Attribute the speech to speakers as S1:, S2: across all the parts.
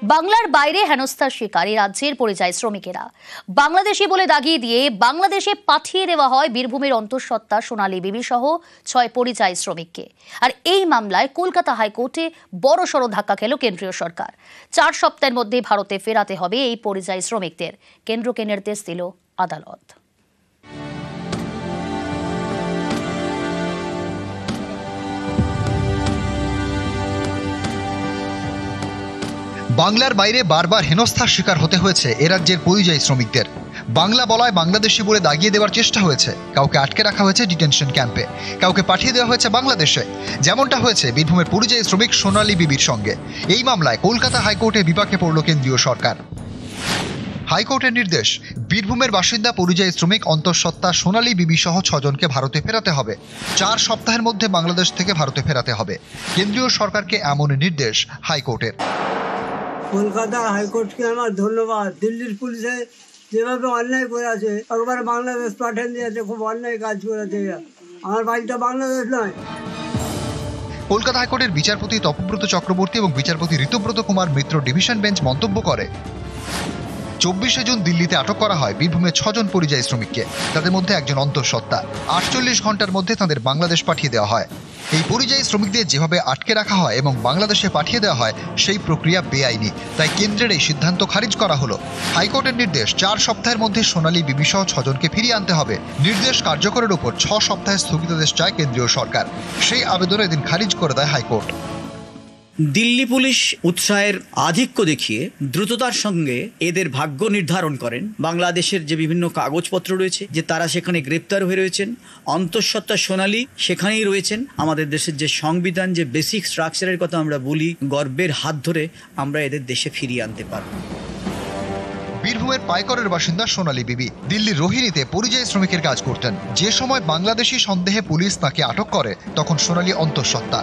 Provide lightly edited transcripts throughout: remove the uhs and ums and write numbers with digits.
S1: বাংলার বাইরে হেনস্থার শিকার রাজ্যের পরিযায়ী শ্রমিকেরা বাংলাদেশি বলে দাগিয়ে দিয়ে বাংলাদেশে পাঠিয়ে দেওয়া হয় বীরভূমের অন্তঃসত্ত্বা সোনালী বিবি সহ 6 পরিযায়ী শ্রমিককে। আর এই মামলায় কলকাতা হাইকোর্টে বড়সড় ধাক্কা খেল কেন্দ্রীয় সরকার। 4 সপ্তাহের মধ্যে ভারতে ফেরাতে হবে এই পরিযায়ী শ্রমিকদের। কেন্দ্রকে নির্দেশ দিল আদালত।
S2: বাংলার বাইরে বারবার হেনস্থার শিকার হতে হয়েছে এ রাজ্যের পরিযায়ী শ্রমিকদের। বাংলা বলায় বাংলাদেশি বলে দাগিয়ে দেওয়ার চেষ্টা হয়েছে, কাউকে আটকে রাখা হয়েছে ডিটেনশন ক্যাম্পে, কাউকে পাঠিয়ে দেওয়া হয়েছে বাংলাদেশে, যেমনটা হয়েছে বীরভূমের পরিযায়ী শ্রমিক সোনালী বিবির সঙ্গে। এই মামলায় কলকাতা হাইকোর্টে বিপাকে পড়ল কেন্দ্রীয় সরকার। হাইকোর্টের নির্দেশ, বীরভূমের বাসিন্দা পরিযায়ী শ্রমিক অন্তঃসত্ত্বা সোনালী বিবি সহ 6 জনকে ভারতে ফেরাতে হবে। 4 সপ্তাহের মধ্যে বাংলাদেশ থেকে ভারতে ফেরাতে হবে। কেন্দ্রীয় সরকারকে এমন নির্দেশ হাইকোর্টের।
S3: কলকাতা হাইকোর্টকে আমার ধন্যবাদ। দিল্লির পুলিশে যেভাবে অন্যায় করে আছে, একবারে বাংলাদেশ পাঠিয়ে দিয়েছে, খুব অন্যায় কাজ করেছে। আমার বাড়িটা বাংলাদেশ নয়।
S2: কলকাতা হাইকোর্টের বিচারপতি তপব্রত চক্রবর্তী এবং বিচারপতি ঋতুব্রত কুমার মিত্র ডিভিশন বেঞ্চ মন্তব্য করে, 24শে জুন দিল্লিতে আটক করা হয় বীরভূমের 6 জন পরিযায়ী শ্রমিককে। তাদের মধ্যে একজন অন্তঃসত্ত্বা। 48 ঘন্টার মধ্যে তাদের বাংলাদেশ পাঠিয়ে দেওয়া হয়। এই পরিযায়ী শ্রমিকদের যেভাবে আটকে রাখা হয় এবং বাংলাদেশে পাঠিয়ে দেওয়া হয়, সেই প্রক্রিয়া বেআইনি। তাই কেন্দ্রের এই সিদ্ধান্ত খারিজ করা হলো। হাইকোর্টের নির্দেশ, 4 সপ্তাহের মধ্যে সোনালী বিবি সহ 6 জনকে ফিরিয়ে আনতে হবে। নির্দেশ কার্যকরের উপর 6 সপ্তাহের স্থগিতাদেশ চায় কেন্দ্রীয় সরকার। সেই আবেদন এদিন খারিজ করে দেয় হাইকোর্ট।
S4: দিল্লি পুলিশ উৎসাহের আধিক্য দেখিয়ে দ্রুততার সঙ্গে এদের ভাগ্য নির্ধারণ করেন। বাংলাদেশের যে বিভিন্ন কাগজপত্র রয়েছে, যে তারা সেখানে গ্রেপ্তার হয়ে রয়েছেন, অন্তঃসত্ত্বা সোনালী সেখানেই রয়েছেন। আমাদের দেশের যে সংবিধান, যে বেসিক স্ট্রাকচারের কথা আমরা বলি, গর্বের হাত ধরে আমরা এদের দেশে ফিরিয়ে আনতে পারব।
S2: বীরভূমের পাইকরের বাসিন্দা সোনালী বিবি দিল্লির রোহিণীতে পরিযায়ী শ্রমিকের কাজ করতেন। যে সময় বাংলাদেশি সন্দেহে পুলিশ তাকে আটক করে, তখন সোনালী অন্তঃসত্ত্বা।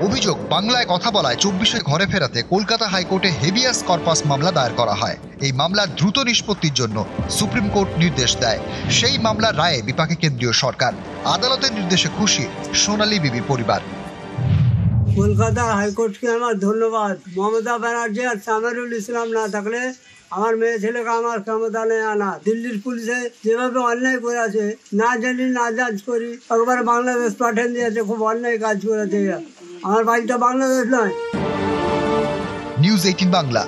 S2: অভিযোগ, বাংলায় কথা বলায় 24শে ঘরে ফেরাতে কলকাতা হাইকোর্টে হেভিয়াস কর্পাস মামলা দায়ের করা হয়। এই মামলার দ্রুত নিষ্পত্তির জন্য সুপ্রিম কোর্ট নির্দেশ দেয়। সেই মামলার রায়ে বিপাকে কেন্দ্রীয় সরকার। আদালতের নির্দেশে খুশি সোনালী বিবির পরিবার।
S3: কলকাতা হাইকোর্টকে আমার ধন্যবাদ। মমতা ব্যানার্জি আর সামিরুল ইসলাম না থাকলে আমার মেয়ে ছেলেকে আমার ক্ষমতা নেই আনা। দিল্লির পুলিশে যেভাবে অন্যায় করে আছে, না জানি না জাজ করি, একবারে বাংলাদেশ পাঠিয়ে দিয়েছে, খুব অন্যায় কাজ করেছে। আমার বাড়িটা বাংলাদেশ নয়।
S2: নিউজ 18 বাংলা।